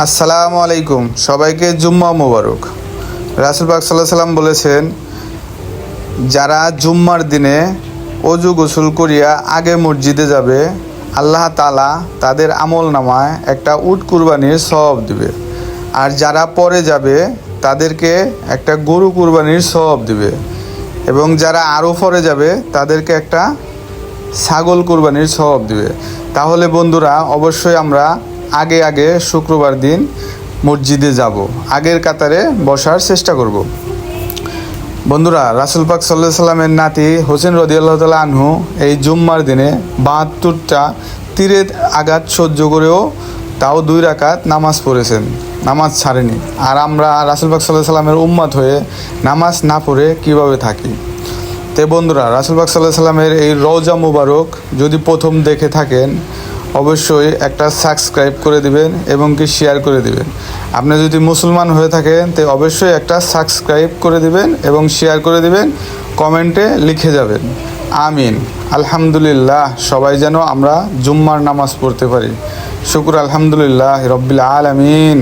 আসসালামু আলাইকুম, সবাইকে জুম্মা মোবারক। রাসূল পাক সাল্লাল্লাহু আলাইহি সাল্লাম বলেছেন, যারা জুম্মার দিনে অজু গোসল করিয়া আগে মসজিদে যাবে, আল্লাহ তাআলা তাদের আমল নামায় একটা উট কুরবানির সওয়াব দিবে। আর যারা পরে যাবে তাদেরকে একটা গরু কুরবানির সওয়াব দিবে। এবং যারা আরও পরে যাবে তাদেরকে একটা ছাগল কুরবানির সওয়াব দিবে। তাহলে বন্ধুরা, অবশ্যই আমরা আগে আগে শুক্রবার দিন মসজিদে যাব, আগের কাতারে বসার চেষ্টা করব। বন্ধুরা, রাসূল পাক সাল্লাল্লাহু আলাইহি সাল্লামের নাতি হোসেন রাদিয়াল্লাহু তাআলা আনহু এই জুম্মার দিনে ৭২টা তীরের আঘাত সহ্য করেও তাও ২ রাকাত নামাজ পড়েছেন, নামাজ ছাড়েনি। আর আমরা রাসূল পাক সাল্লাল্লাহু আলাইহি সাল্লামের উম্মত হয়ে নামাজ না পড়ে কীভাবে থাকি? তে বন্ধুরা, রাসূল পাক সাল্লাল্লাহু আলাইহি সাল্লামের এই রওজা মুবারক যদি প্রথম দেখে থাকেন, অবশ্যই একটা সাবস্ক্রাইব করে দিবেন এবং কি শেয়ার করে দিবেন। আপনি যদি মুসলমান হয়ে থাকেন তো অবশ্যই একটা সাবস্ক্রাইব করে দিবেন এবং শেয়ার করে দিবেন, কমেন্টে লিখে যাবেন আমিন। আলহামদুলিল্লাহ, সবাই যেন আমরা জুম্মার নামাজ পড়তে পারি। শুকর আলহামদুলিল্লাহ রব্বিল আলামিন।